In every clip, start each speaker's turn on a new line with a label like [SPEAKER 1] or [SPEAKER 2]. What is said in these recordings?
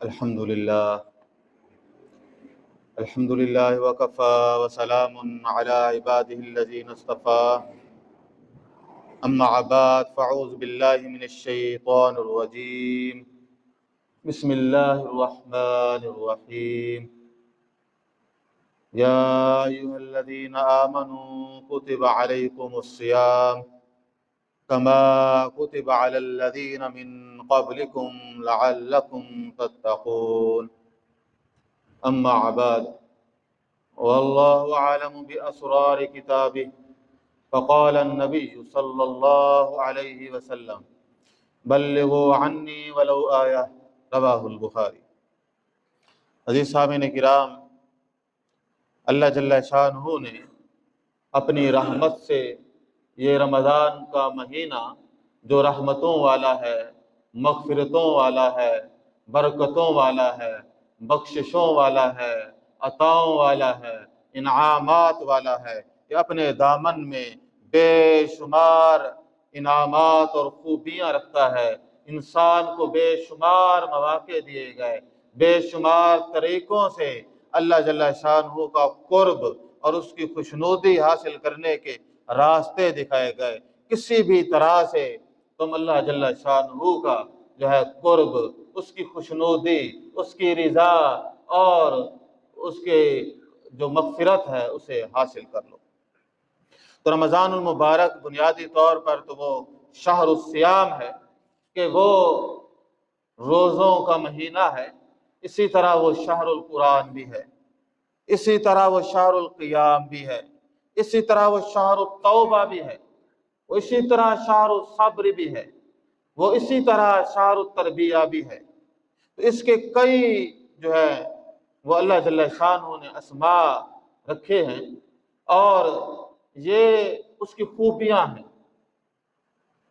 [SPEAKER 1] الحمد لله وكفى وسلام على عباده الذين اصطفى أما بعد فأعوذ بالله من الشيطان الرجيم بسم الله الرحمن الرحيم يا أيها الذين آمنوا كتب عليكم الصيام كما كتب على الذين من قبلكم لعلكم تتقون أما بعد والله أعلم بأسرار كتابه فقال النبي صلى الله عليه وسلم بلغوا عني ولو آية رواہ البخاری۔ عزیز سامعین کرام، اللہ جل شانہ نے اپنی رحمت سے یہ رمضان کا مہینہ جو رحمتوں والا ہے، مغفرتوں والا ہے، برکتوں والا ہے، بخششوں والا ہے، عطاؤں والا ہے، انعامات والا ہے، کہ اپنے دامن میں بے شمار انعامات اور خوبیاں رکھتا ہے۔ انسان کو بے شمار مواقع دیے گئے، بے شمار طریقوں سے اللہ جل شانہ کا قرب اور اس کی خوشنودی حاصل کرنے کے راستے دکھائے گئے۔ کسی بھی طرح سے تم اللہ جل شانہ کا جو ہے قرب، اس کی خوشنودی، اس کی رضا اور اس کے جو مغفرت ہے اسے حاصل کر لو۔ تو رمضان المبارک بنیادی طور پر تو وہ شہر الصیام ہے کہ وہ روزوں کا مہینہ ہے، اسی طرح وہ شہر القرآن بھی ہے، اسی طرح وہ شہر القیام بھی ہے، اسی طرح وہ شہر التوبہ بھی ہے، وہ اسی طرح شہر الصبر بھی ہے، وہ اسی طرح شہر التربیہ بھی ہے۔ تو اس کے کئی جو ہے وہ اللہ جل شانہ نے اسماء رکھے ہیں اور یہ اس کی خوبیاں ہیں۔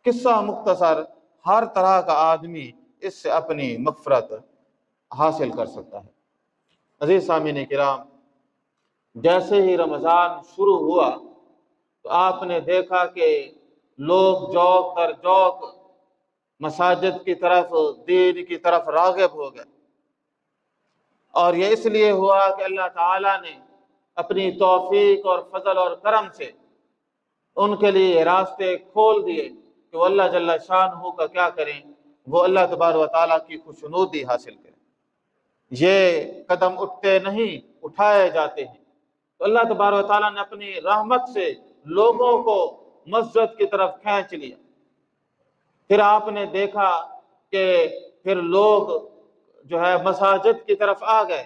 [SPEAKER 1] قصہ مختصر، ہر طرح کا آدمی اس سے اپنی مغفرت حاصل کر سکتا ہے۔ عزیز سامعین کرام، جیسے ہی رمضان شروع ہوا تو آپ نے دیکھا کہ لوگ جوق در جوق مساجد کی طرف، دین کی طرف راغب ہو گئے، اور یہ اس لیے ہوا کہ اللہ تعالیٰ نے اپنی توفیق اور فضل اور کرم سے ان کے لیے راستے کھول دیے کہ وہ اللہ جل شانہ کا کیا کریں، وہ اللہ تبارک و تعالیٰ کی خوشنودی حاصل کریں۔ یہ قدم اٹھتے نہیں، اٹھائے جاتے ہیں۔ تو اللہ تبارک و تعالیٰ نے اپنی رحمت سے لوگوں کو مسجد کی طرف کھینچ لیا۔ پھر آپ نے دیکھا کہ پھر لوگ جو ہے مساجد کی طرف آ گئے،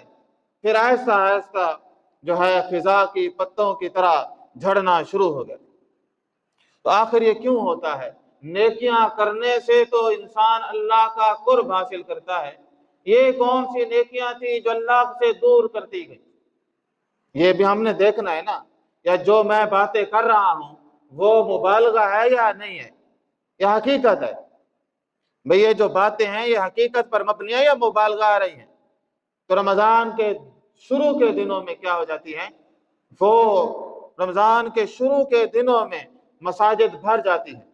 [SPEAKER 1] پھر آہستہ آہستہ جو ہے خزاں کی پتوں کی طرح جھڑنا شروع ہو گئے۔ تو آخر یہ کیوں ہوتا ہے؟ نیکیاں کرنے سے تو انسان اللہ کا قرب حاصل کرتا ہے۔ یہ کون سی نیکیاں تھی جو اللہ سے دور کرتی گئی؟ یہ بھی ہم نے دیکھنا ہے نا، یا جو میں باتیں کر رہا ہوں وہ مبالغہ ہے یا نہیں ہے، یہ حقیقت ہے؟ بھئی یہ جو باتیں ہیں یہ حقیقت پر مبنی ہے یا مبالغہ آ رہی ہیں؟ تو رمضان کے شروع کے دنوں میں کیا ہو جاتی ہیں؟ وہ رمضان کے شروع کے دنوں میں مساجد بھر جاتی ہیں،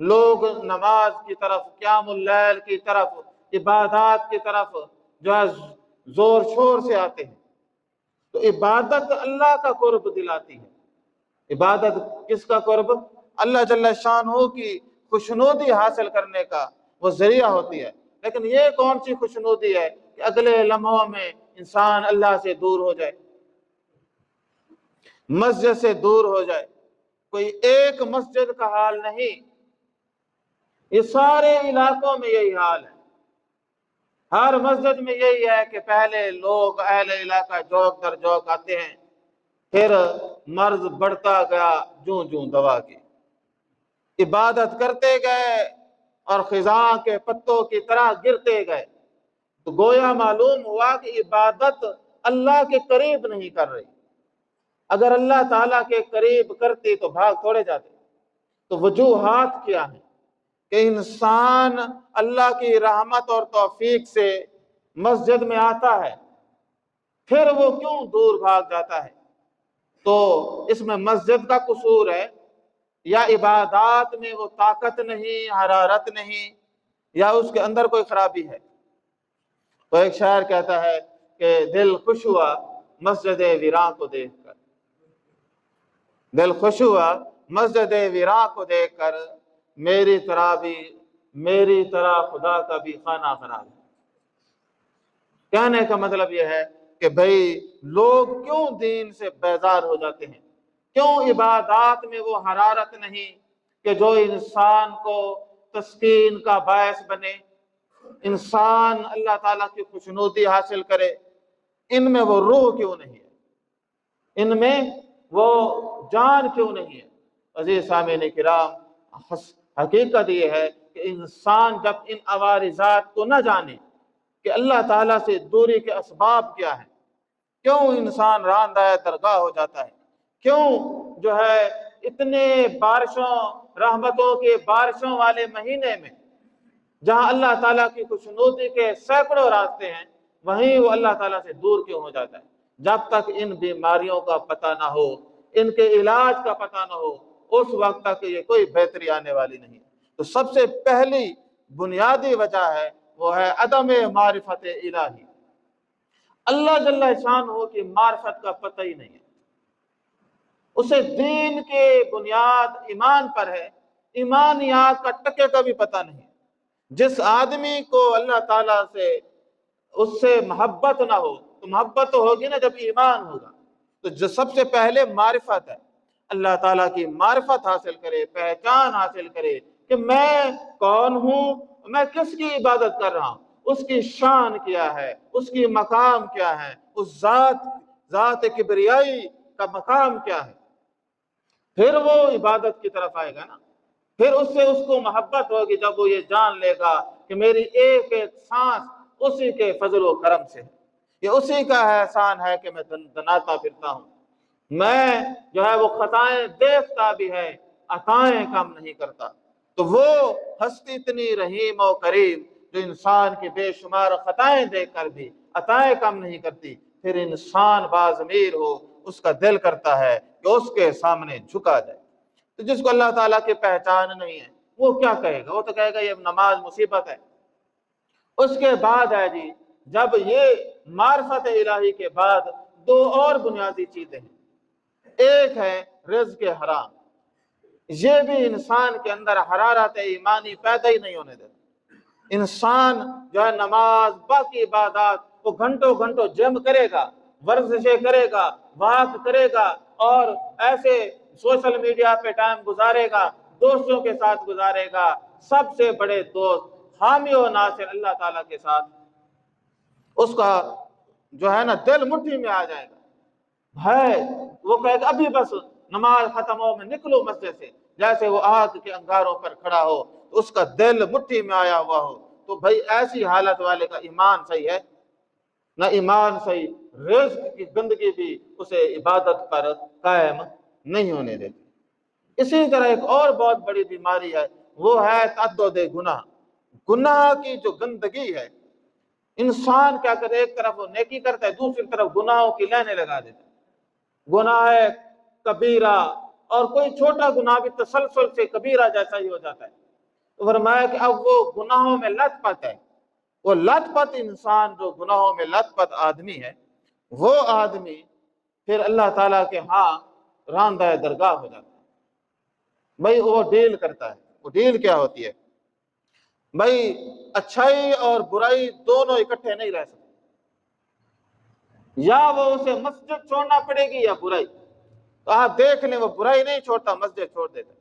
[SPEAKER 1] لوگ نماز کی طرف، قیام اللیل کی طرف، عبادات کی طرف جو ہے زور شور سے آتے ہیں۔ تو عبادت اللہ کا قرب دلاتی ہے۔ عبادت کس کا قرب؟ اللہ جل شانہ کی خوشنودی حاصل کرنے کا وہ ذریعہ ہوتی ہے۔ لیکن یہ کون سی خوشنودی ہے کہ اگلے لمحوں میں انسان اللہ سے دور ہو جائے، مسجد سے دور ہو جائے؟ کوئی ایک مسجد کا حال نہیں، یہ سارے علاقوں میں یہی حال ہے۔ ہر مسجد میں یہی ہے کہ پہلے لوگ اہل علاقہ جوق در جوق آتے ہیں، پھر مرض بڑھتا گیا جوں جوں دوا کی، عبادت کرتے گئے اور خزاں کے پتوں کی طرح گرتے گئے۔ تو گویا معلوم ہوا کہ عبادت اللہ کے قریب نہیں کر رہی۔ اگر اللہ تعالیٰ کے قریب کرتی تو بھاگ تھوڑے جاتے۔ تو وجوہات کیا ہیں کہ انسان اللہ کی رحمت اور توفیق سے مسجد میں آتا ہے، پھر وہ کیوں دور بھاگ جاتا ہے؟ تو اس میں مسجد کا قصور ہے، یا عبادات میں وہ طاقت نہیں، حرارت نہیں، یا اس کے اندر کوئی خرابی ہے؟ تو تو ایک شاعر کہتا ہے کہ دل خوش ہوا مسجد ویراں کو دیکھ کر، دل خوش ہوا مسجد ویراں کو دیکھ کر، میری طرح خدا کا بھی خانہ خراب ہے۔ کہنے کا مطلب یہ ہے کہ بھئی لوگ کیوں دین سے بیزار ہو جاتے ہیں، کیوں عبادات میں وہ حرارت نہیں کہ جو انسان کو تسکین کا باعث بنے، انسان اللہ تعالیٰ کی خوشنودی حاصل کرے، ان میں وہ روح کیوں نہیں ہے، ان میں وہ جان کیوں نہیں ہے۔ عزیز سامعین کرام، حقیقت یہ ہے کہ انسان جب ان عوارضات کو نہ جانے کہ اللہ تعالیٰ سے دوری کے اسباب کیا ہیں، کیوں انسان راندہ درگاہ ہو جاتا ہے، کیوں جو ہے اتنے بارشوں رحمتوں کے بارشوں والے مہینے میں جہاں اللہ تعالیٰ کی خوشنودی کے سینکڑوں راستے ہیں، وہیں وہ اللہ تعالیٰ سے دور کیوں ہو جاتا ہے؟ جب تک ان بیماریوں کا پتہ نہ ہو، ان کے علاج کا پتہ نہ ہو، اس وقت تک یہ کوئی بہتری آنے والی نہیں۔ تو سب سے پہلی بنیادی وجہ ہے وہ ہے عدم معرفت الہی۔ اللہ جل شانہ کی معرفت کا پتہ ہی نہیں ہے، اسے دین کے بنیاد ایمان پر ہے، ایمانیات کا ٹکے کا بھی پتہ نہیں۔ جس آدمی کو اللہ تعالیٰ سے اس سے محبت نہ ہو، تو محبت تو ہوگی نا جب ایمان ہوگا۔ تو جو سب سے پہلے معرفت ہے، اللہ تعالیٰ کی معرفت حاصل کرے، پہچان حاصل کرے کہ میں کون ہوں، میں کس کی عبادت کر رہا ہوں، اس کی شان کیا ہے، اس کی مقام کیا ہے، اس ذات کبریائی کا مقام کیا ہے، پھر وہ عبادت کی طرف آئے گا نا۔ پھر اس سے اس کو محبت ہوگی جب وہ یہ جان لے گا کہ میری ایک ایک سانس اسی کے فضل و کرم سے، یہ اسی کا احسان ہے کہ میں دناتا پھرتا ہوں، میں جو ہے وہ خطائیں دیکھتا بھی ہے، عطائیں کم نہیں کرتا۔ تو وہ ہستی اتنی رحیم و کریم جو انسان کی بے شمار خطائیں دیکھ کر بھی عطائیں کم نہیں کرتی، پھر انسان باضمیر ہو، اس کا دل کرتا ہے کہ اس کے سامنے جھکا جائے۔ تو جس کو اللہ تعالیٰ کی پہچان نہیں ہے وہ کیا کہے گا؟ وہ تو کہے گا یہ نماز مصیبت ہے۔ اس کے بعد ہے جی، جب یہ معرفت الہی کے بعد دو اور بنیادی چیزیں ہیں، ایک ہے رزق حرام، یہ بھی انسان کے اندر حرارت ایمانی پیدا ہی نہیں ہونے دیتا۔ انسان جو ہے نماز باقی عبادات وہ گھنٹوں گھنٹوں جم کرے گا، ورزشیں کرے گا، واک کرے گا، اور ایسے سوشل میڈیا پہ ٹائم گزارے گا، دوستوں کے ساتھ گزارے گا، سب سے بڑے دوست حامی و ناصر اللہ تعالیٰ کے ساتھ، اس کا جو ہے نا دل مٹھی میں آ جائے گا، ہے وہ کہے گا ابھی بس نماز ختم ہو میں نکلو مسجد سے، جیسے وہ آگ کے انگاروں پر کھڑا ہو، تو اس کا دل مٹھی میں آیا ہوا ہو، تو بھائی ایسی حالت والے کا ایمان صحیح ہے نہ؟ ایمان صحیح، رزق کی گندگی بھی اسے عبادت پر قائم نہیں ہونے دیتی۔ اسی طرح ایک اور بہت بڑی بیماری ہے، وہ ہے تعدد گناہ۔ گناہ کی جو گندگی ہے، انسان کیا کرے، ایک طرف وہ نیکی کرتا ہے، دوسری طرف گناہوں کی لائنیں لگا دیتا ہے۔ گناہ ہے کبیرہ، اور کوئی چھوٹا گناہ بھی تسلسل سے کبیرہ جیسا ہی ہو جاتا ہے۔ تو فرمایا کہ اب وہ گناہوں میں لت پت ہے، وہ لت پت انسان جو گناہوں میں لت پت آدمی ہے، وہ آدمی پھر اللہ تعالیٰ کے ہاں راندہ درگاہ ہو جاتا ہے۔ بھائی وہ ڈیل کرتا ہے، وہ ڈیل کیا ہوتی ہے؟ بھائی اچھائی اور برائی دونوں اکٹھے نہیں رہ سکتے، یا وہ اسے مسجد چھوڑنا پڑے گی یا برائی۔ تو آپ دیکھ لیں وہ برائی نہیں چھوڑتا، مسجد چھوڑ دیتا۔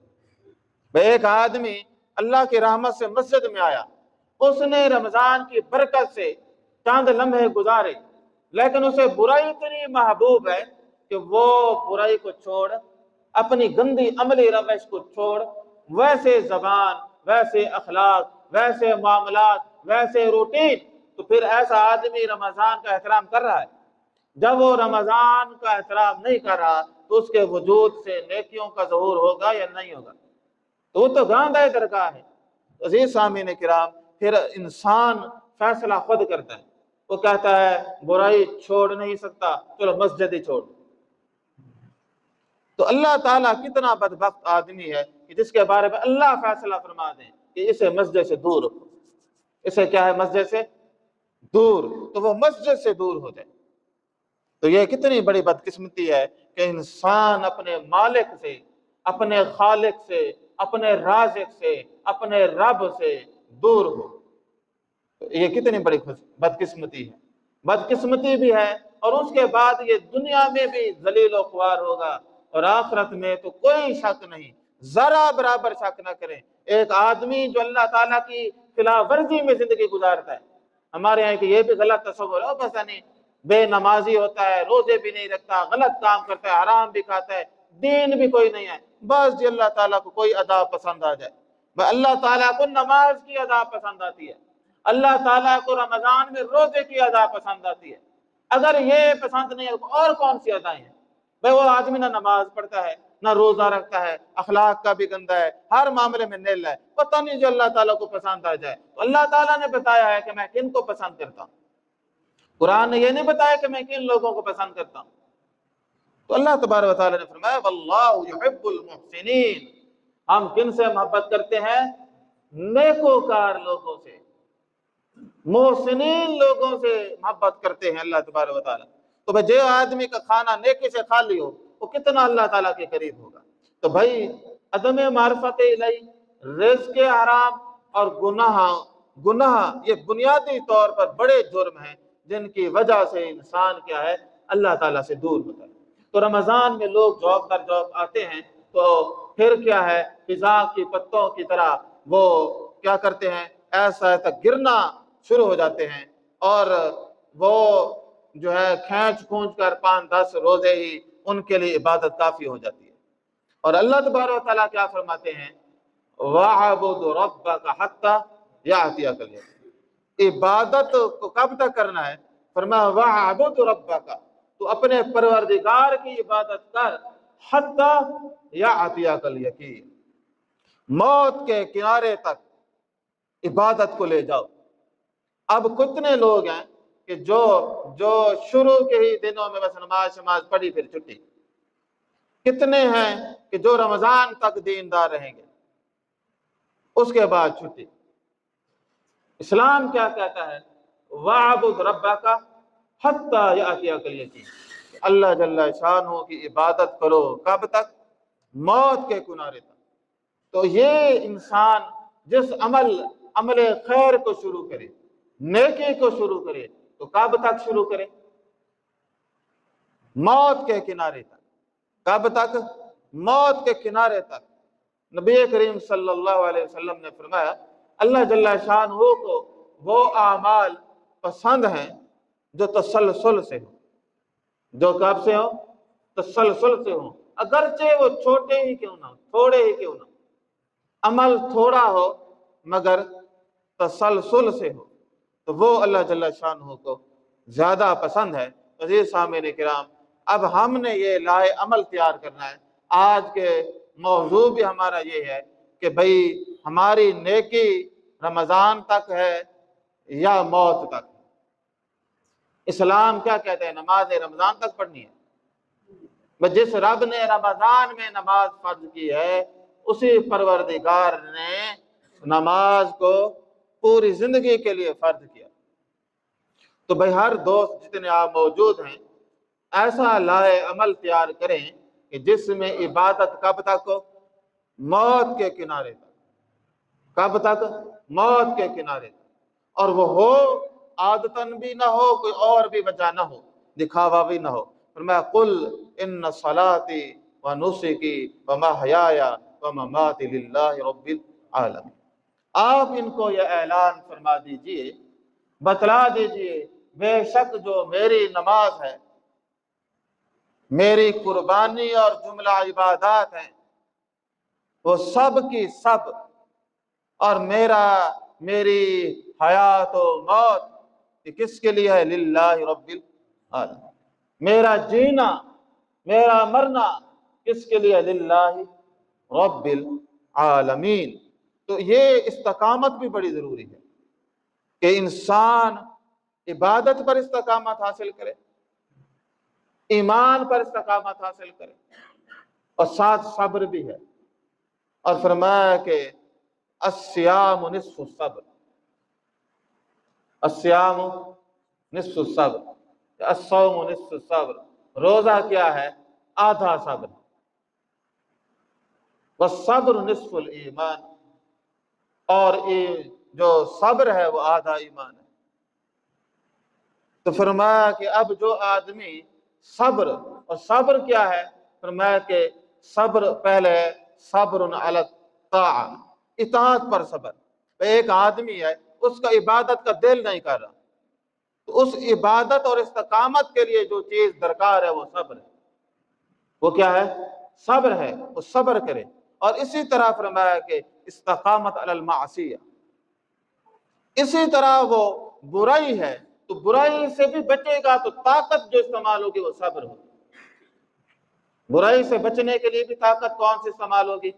[SPEAKER 1] بھائی ایک آدمی اللہ کی رحمت سے مسجد میں آیا، اس نے رمضان کی برکت سے چاند لمحے گزارے، لیکن اسے برائی اتنی محبوب ہے کہ وہ برائی کو چھوڑ، اپنی گندی عملی روش کو چھوڑ، ویسے زبان، ویسے اخلاق، ویسے معاملات، ویسے روٹین، تو پھر ایسا آدمی رمضان کا احترام کر رہا ہے؟ جب وہ رمضان کا احترام نہیں کر رہا تو اس کے وجود سے نیکیوں کا ظہور ہوگا یا نہیں ہوگا؟ تو وہ تو راندہ درگاہ ہے۔ عزیز سامعین کرام، پھر انسان فیصلہ خود کرتا ہے، وہ کہتا ہے برائی چھوڑ نہیں سکتا، چلو مسجد ہی چھوڑ۔ تو اللہ تعالیٰ کتنا بدبخت آدمی ہے کہ جس کے بارے میں اللہ فیصلہ فرما دیں کہ اسے مسجد سے دور رکھو۔ اسے کیا ہے؟ مسجد سے دور، تو وہ مسجد سے دور ہو جائے۔ تو یہ کتنی بڑی بدقسمتی ہے کہ انسان اپنے مالک سے، اپنے خالق سے، اپنے رازق سے، اپنے رب سے دور ہو۔ یہ کتنی بڑی بدقسمتی ہے، بدقسمتی بھی ہے، اور اس کے بعد یہ دنیا میں بھی ذلیل و خوار ہوگا، اور آخرت میں تو کوئی شک نہیں، ذرا برابر شک نہ کریں۔ ایک آدمی جو اللہ تعالیٰ کی خلاف ورزی میں زندگی گزارتا ہے، ہمارے یہاں کہ یہ بھی غلط تصور ہے، پتہ نہیں بے نمازی ہوتا ہے، روزے بھی نہیں رکھتا، غلط کام کرتا ہے، حرام بھی کھاتا ہے، دین بھی کوئی نہیں ہے، بس جی اللہ تعالیٰ کو کوئی ادا پسند آ جائے۔ اللہ تعالیٰ کو نماز کی ادا پسند آتی ہے، اللہ تعالیٰ کو رمضان میں روزے کی ادا پسند آتی ہے۔ اگر یہ پسند نہیں ہے تو اور کون سی ادائیں ہیں؟ بھائی وہ آدمی نہ نماز پڑھتا ہے، نہ روزہ رکھتا ہے، اخلاق کا بھی گندا ہے، ہر معاملے میں نیل ہے، پتہ نہیں جو اللہ تعالیٰ کو پسند آ جائے۔ تو اللہ تعالیٰ نے بتایا ہے کہ میں کن کو پسند کرتا ہوں، قرآن نے یہ نہیں بتایا کہ میں کن لوگوں کو پسند کرتا ہوں۔ تو اللہ تبارک و تعالیٰ نے فرمایا واللہ یحب المحسنین، ہم کن سے محبت کرتے ہیں؟ نیکوکار لوگوں سے، محسنین لوگوں سے محبت کرتے ہیں اللہ تبارک و تعالیٰ۔ تو بھائی جو آدمی کا کھانا نیکی سے خالی ہو وہ کتنا اللہ تعالیٰ کے قریب ہوگا۔ تو بھائی عدم معرفت الہی، رزق حرام اور گناہ یہ بنیادی طور پر بڑے جرم ہیں جن کی وجہ سے انسان کیا ہے، اللہ تعالیٰ سے دور ہوتا ہے۔ تو رمضان میں لوگ جاب در جاب آتے ہیں تو پھر کیا ہے، فضا کی پتوں کی طرح وہ کیا کرتے ہیں، ایسا تک گرنا شروع ہو جاتے ہیں، اور وہ جو ہے کھینچ کھونچ کر 5-10 روزے ہی ان کے لیے عبادت کافی ہو جاتی ہے۔ اور اللہ تبارک و تعالیٰ کیا فرماتے ہیں، وَاعْبُدْ رَبَّكَ حَتَّى يَأْتِيَكَ الْيَقِينُ، عبادت کو کب تک کرنا ہے؟ فرمایا وَاعْبُدْ رَبَّكَ، تو اپنے پروردگار کی عبادت کر، حَتَّى يَأْتِيَكَ الْيَقِينُ، موت کے کنارے تک عبادت کو لے جاؤ۔ اب کتنے لوگ ہیں کہ جو شروع کے ہی دنوں میں بس نماز پڑھی پھر چھٹی، کتنے ہیں کہ جو رمضان تک دیندار رہیں گے اس کے بعد چھٹی۔ اسلام کیا کہتا ہے، وَاعْبُدْ رَبَّكَ حَتَّى يَأْتِيَكَ الْيَقِينُ، اللہ جل شانہ کی عبادت کرو کب تک؟ موت کے کنارے تک۔ تو یہ انسان جس عمل خیر کو شروع کرے، نیکی کو شروع کرے، تو کب تک شروع کرے؟ موت کے کنارے تک۔ کب تک؟ موت کے کنارے تک۔ نبی کریم صلی اللہ علیہ وسلم نے فرمایا اللہ جل شانہ کو وہ اعمال پسند ہیں جو تسلسل سے ہو، جو کب سے ہو؟ تسلسل سے ہو، اگرچہ وہ چھوٹے ہی کیوں نہ ہو، تھوڑے ہی کیوں نہ ہو، عمل تھوڑا ہو مگر تسلسل سے ہو، تو وہ اللہ جل شانہ کو زیادہ پسند ہے۔ عزیز سامعین کرام، اب ہم نے یہ لائے عمل تیار کرنا ہے۔ آج کے موضوع بھی ہمارا یہ ہے کہ بھئی ہماری نیکی رمضان تک ہے یا موت تک؟ اسلام کیا کہتے ہیں، نماز رمضان تک پڑھنی ہے۔ جس رب نے رمضان میں نماز فرض کی ہے اسی پروردگار نے نماز کو پوری زندگی کے لیے فرض کیا۔ تو بھئی ہر دوست جتنے آپ موجود ہیں ایسا لائے عمل تیار کریں کہ جس میں عبادت کب تک ہو؟ موت کے کنارے تک۔ کب تک؟ موت کے کنارے تک، اور وہ ہو عادتاً بھی نہ ہو، کوئی اور بھی وجہ نہ ہو، دکھاوا بھی نہ ہو۔ فرمایا قل ان صلاتي ونسكي ومحياي ومماتي للہ رب العالمین، آپ ان کو یہ اعلان فرما دیجئے، بتلا دیجئے، بے شک جو میری نماز ہے، میری قربانی اور جملہ عبادات ہیں، وہ سب کی سب، اور میری حیات و موت یہ کس کے لیے ہے؟ للہ رب العالمین۔ میرا جینا، میرا مرنا کس کے لیے؟ للہ رب العالمین۔ تو یہ استقامت بھی بڑی ضروری ہے کہ انسان عبادت پر استقامت حاصل کرے، ایمان پر استقامت حاصل کرے، اور ساتھ صبر بھی ہے۔ اور فرمایا کہ الصیام نصف الصبر، الصیام نصف الصبر، الصوم نصف الصبر، روزہ کیا ہے؟ آدھا صبر، والصبر نصف الایمان، اور جو صبر ہے وہ آدھا ایمان ہے۔ تو فرمایا کہ اب جو آدمی صبر، اور صبر کیا ہے؟ فرمایا کہ صبر پہلے صبر علی الطاعہ، اطاعت پر صبر۔ ایک آدمی ہے اس کا عبادت کا دل نہیں کر رہا، تو اس عبادت اور استقامت کے لیے جو چیز درکار ہے وہ صبر ہے۔ وہ کیا ہے؟ صبر ہے، وہ صبر کرے۔ اور اسی طرح فرمایا کہ استقامت علی المعصیہ، اسی طرح وہ برائی ہے تو برائی سے بھی بچے گا تو طاقت جو استعمال ہوگی وہ صبر ہوگی۔ برائی سے بچنے کے لیے بھی طاقت کون سی استعمال ہوگی؟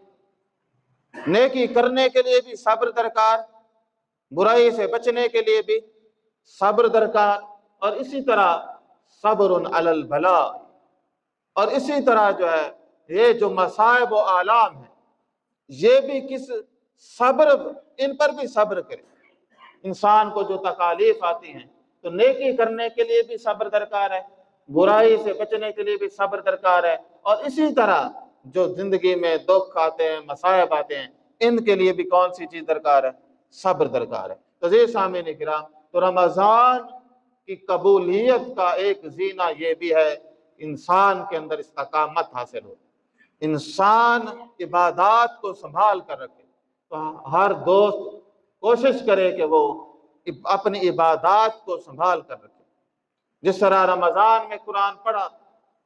[SPEAKER 1] نیکی کرنے کے لیے بھی صبر درکار، برائی سے بچنے کے لیے بھی صبر درکار، اور اسی طرح صبر علی البلاء، اور اسی طرح جو ہے یہ جو مصائب و آلام ہیں یہ بھی کس صبر، ان پر بھی صبر کرے۔ انسان کو جو تکالیف آتی ہیں تو نیکی کرنے کے لیے بھی صبر درکار ہے، برائی سے بچنے کے لیے بھی صبر درکار ہے، اور اسی طرح جو زندگی میں دکھ آتے ہیں، مصائب آتے ہیں، ان کے لیے بھی کون سی چیز درکار ہے؟ صبر درکار ہے۔ تو یہ سامعین کرام، تو رمضان کی قبولیت کا ایک زینہ یہ بھی ہے انسان کے اندر استقامت حاصل ہو، انسان عبادات کو سنبھال کر رکھے۔ تو ہر دوست کوشش کرے کہ وہ اپنی عبادات کو سنبھال کر رکھے۔ جس طرح رمضان میں قرآن پڑھا،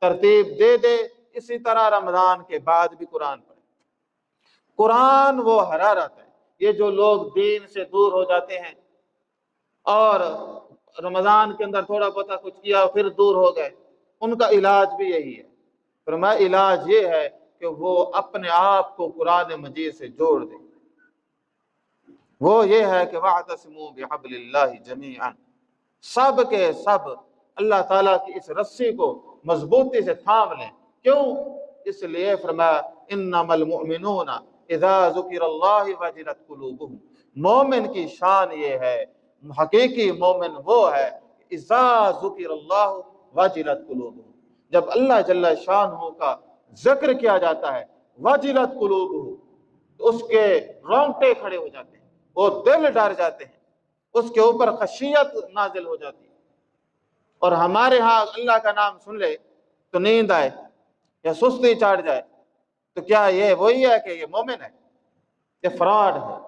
[SPEAKER 1] ترتیب دے دے، اسی طرح رمضان کے بعد بھی قرآن پڑھے۔ قرآن وہ حرارت ہے۔ یہ جو لوگ دین سے دور ہو جاتے ہیں اور رمضان کے اندر تھوڑا بہت کچھ کیا پھر دور ہو گئے، ان کا علاج بھی یہی ہے۔ فرمایا علاج یہ ہے کہ وہ اپنے آپ کو قرآن مجید سے جوڑ دیں۔ وہ یہ ہے کہ وَاعْتَصِمُوا بِحَبْلِ اللَّهِ جَمِيعًا، سب کے سب اللہ تعالیٰ کی اس رسی کو مضبوطی سے تھام لیں۔ کیوں؟ اس لیے فرمایا انما المؤمنون اذا ذکر اللہ وجلت قلوبہم، مومن کی شان یہ ہے، حقیقی مومن وہ ہے اذا ذکر اللہ وجلت قلوبہم، جب اللہ جل شانہ کا ذکر کیا جاتا ہے، وجلت قلوبہم، تو اس کے رونگٹے کھڑے ہو جاتے ہیں، وہ دل ڈر جاتے ہیں، اس کے اوپر خشیت نازل ہو جاتی ہے۔ اور ہمارے ہاں اللہ کا نام سن لے تو نیند آئے یا سستی چاٹ جائے، تو کیا یہ وہی ہے کہ یہ مومن ہے؟ یہ فراڈ ہے۔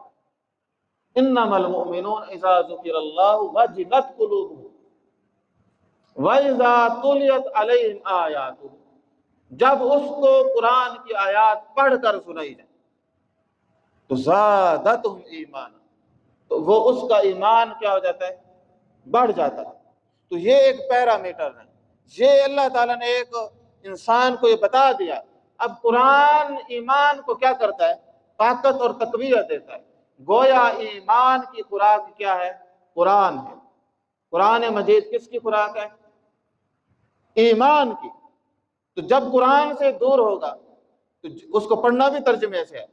[SPEAKER 1] انما المؤمنون اذا ذکر اللہ وجلت قلوبہم واذا تلیت علیہم آیاتہ، جب اس کو قرآن کی آیات پڑھ کر سنائی جائے تو زادتہم ایمانا، تو وہ اس کا ایمان کیا ہو جاتا ہے؟ بڑھ جاتا ہے۔ تو یہ ایک پیرامیٹر ہے، یہ اللہ تعالیٰ نے ایک انسان کو یہ بتا دیا۔ اب قرآن ایمان کو کیا کرتا ہے؟ طاقت اور تقویت دیتا ہے۔ گویا ایمان کی خوراک کیا ہے؟ قرآن ہے۔ قرآن مجید کس کی خوراک ہے؟ ایمان کی۔ تو جب قرآن سے دور ہوگا تو اس کو پڑھنا بھی ترجمے سے ہے،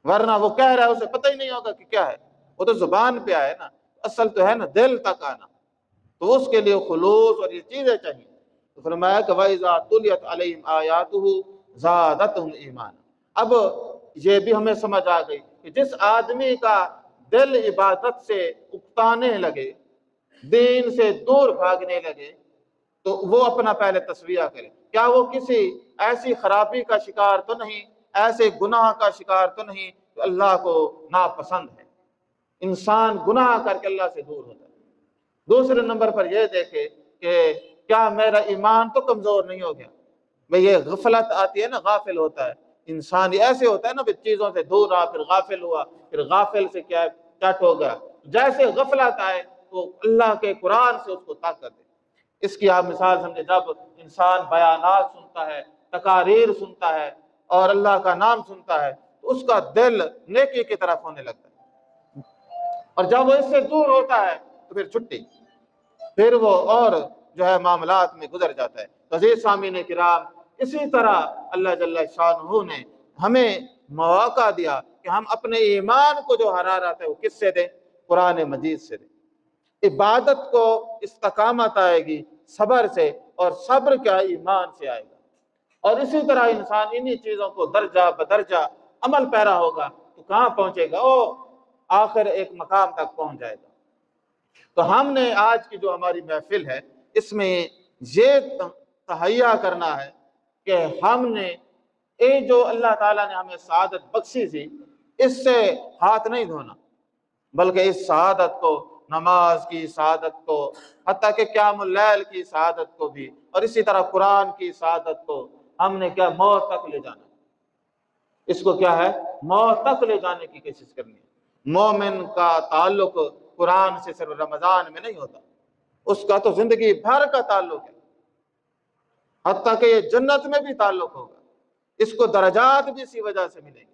[SPEAKER 1] ورنہ وہ کہہ رہا ہے اسے پتہ ہی نہیں ہوگا کہ کیا ہے، وہ تو زبان پہ آئے نا، اصل تو ہے نا دل تک آنا، تو اس کے لیے خلوص اور یہ چیزیں چاہیے۔ تو فرمایا کہ وَإِذَا تُلِيَتْ عَلَيْهِمْ آيَاتُهُ زَادَتْهُمْ ایمانا۔ اب یہ بھی ہمیں سمجھ آ گئی کہ جس آدمی کا دل عبادت سے اکتانے لگے، دین سے دور بھاگنے لگے، تو وہ اپنا پہلے تصفیہ کرے، کیا وہ کسی ایسی خرابی کا شکار تو نہیں، ایسے گناہ کا شکار تو نہیں جو اللہ کو ناپسند ہے؟ انسان گناہ کر کے اللہ سے دور ہوتا ہے۔ دوسرے نمبر پر یہ دیکھے کہ کیا میرا ایمان تو کمزور نہیں ہو گیا؟ میں یہ غفلت آتی ہے نا، غافل ہوتا ہے انسان، یہ ایسے ہوتا ہے نا، چیزوں سے دور رہا پھر غافل ہوا، پھر غافل سے کیا چٹ ہو گیا۔ جیسے غفلت آئے تو اللہ کے قرآن سے اس کو طاقت دے۔ اس کی آپ مثال سمجھے، جب انسان بیانات سنتا ہے، تقاریر سنتا ہے اور اللہ کا نام سنتا ہے تو اس کا دل نیکی کی طرف ہونے لگتا ہے، اور جب وہ اس سے دور ہوتا ہے تو پھر چھٹی، پھر وہ اور جو ہے معاملات میں گزر جاتا ہے۔ عزیز سامعین کرام، اسی طرح اللہ جل شانہ نے ہمیں مواقع دیا کہ ہم اپنے ایمان کو جو حرارت ہے وہ کس سے دیں؟ قرآن مجید سے دیں۔ عبادت کو استقامت آئے گی صبر سے، اور صبر کیا ایمان سے آئے گا، اور اسی طرح انسان انہی چیزوں کو درجہ بدرجہ عمل پیرا ہوگا تو کہاں پہنچے گا؟ وہ آخر ایک مقام تک پہنچ جائے گا۔ تو ہم نے آج کی جو ہماری محفل ہے اس میں یہ تہیا کرنا ہے کہ ہم نے یہ جو اللہ تعالیٰ نے ہمیں سعادت بخشی تھی اس سے ہاتھ نہیں دھونا، بلکہ اس سعادت کو، نماز کی سعادت کو، حتیٰ کہ قیام اللیل کی سعادت کو بھی، اور اسی طرح قرآن کی سعادت کو ہم نے کیا موت تک لے جانا ہے۔ اس کو کیا ہے؟ موت تک لے جانے کی کوشش کرنی ہے۔ مومن کا تعلق قرآن سے صرف رمضان میں نہیں ہوتا، اس کا تو زندگی بھر کا تعلق ہے، حتیٰ کہ یہ جنت میں بھی تعلق ہوگا۔ اس کو درجات بھی اسی وجہ سے ملیں گے،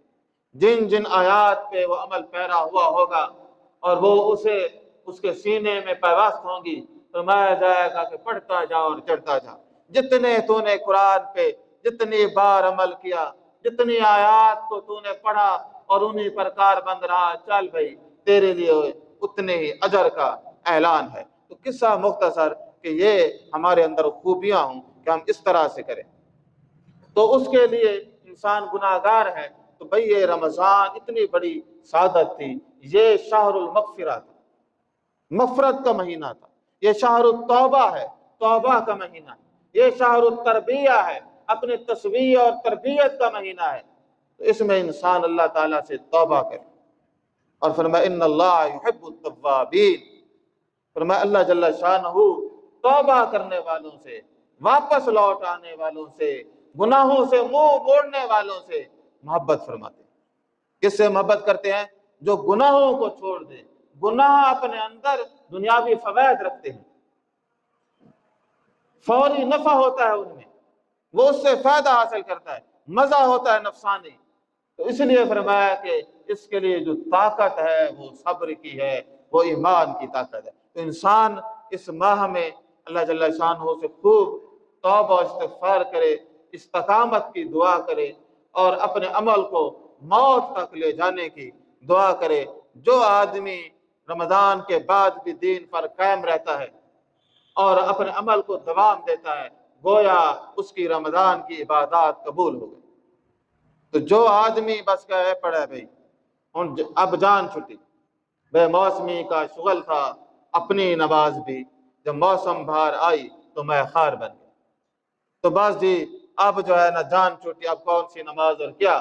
[SPEAKER 1] جن جن آیات پہ وہ عمل پیرا ہوا ہوگا اور وہ اس کے سینے میں پیوست ہوں گی، فرمایا جائے گا کہ پڑھتا جا اور چڑھتا جا، جتنے تو نے قرآن پہ جتنی بار عمل کیا، جتنی آیات کو تو نے پڑھا اور انہی پر کار بند رہا، چل بھائی تیرے لیے اتنے ہی اجر کا اعلان ہے۔ تو قصہ مختصر کہ یہ ہمارے اندر خوبیاں ہوں کہ ہم اس طرح سے کریں، تو اس کے لیے انسان گناہگار ہے۔ تو بھئی یہ رمضان اتنی بڑی سعادت تھی، یہ شہر المغفرہ تھا، مغفرت کا مہینہ تھا، یہ شہر التوبہ ہے، توبہ کا مہینہ ہے، یہ شہر التربیہ ہے، اپنے تصویہ اور تربیت کا مہینہ ہے۔ تو اس میں انسان اللہ تعالیٰ سے توبہ کرے، اور فرمایا ان اللہ یحب التوابین، فرمایا اللہ جل شانہ توبہ کرنے والوں سے، واپس لوٹ آنے والوں سے، گناہوں سے منہ موڑنے والوں سے محبت فرماتے ہیں۔ کس سے محبت کرتے ہیں؟ جو گناہوں کو چھوڑ دے۔ گناہ اپنے اندر دنیاوی فوائد رکھتے ہیں، فوری نفع ہوتا ہے ان میں، وہ اس سے فائدہ حاصل کرتا ہے، مزہ ہوتا ہے نفسانی۔ تو اس لیے فرمایا کہ اس کے لیے جو طاقت ہے وہ صبر کی ہے، وہ ایمان کی طاقت ہے۔ تو انسان اس ماہ میں اللہ جل شانہ سے خوب توبہ و استغفار کرے، استقامت کی دعا کرے، اور اپنے عمل کو موت تک لے جانے کی دعا کرے۔ جو آدمی رمضان کے بعد بھی دین پر قائم رہتا ہے اور اپنے عمل کو دوام دیتا ہے، گویا اس کی رمضان کی عبادات قبول ہو گئی۔ تو جو آدمی بس کہے پڑے بھائی اب جان چھٹی، بے موسمی کا شغل تھا، اپنی نماز بھی جب موسم بہار آئی تو میں خار بن گیا، تو بس جی اب جو ہے نا جان چھوٹی، اب کون سی نماز اور کیا،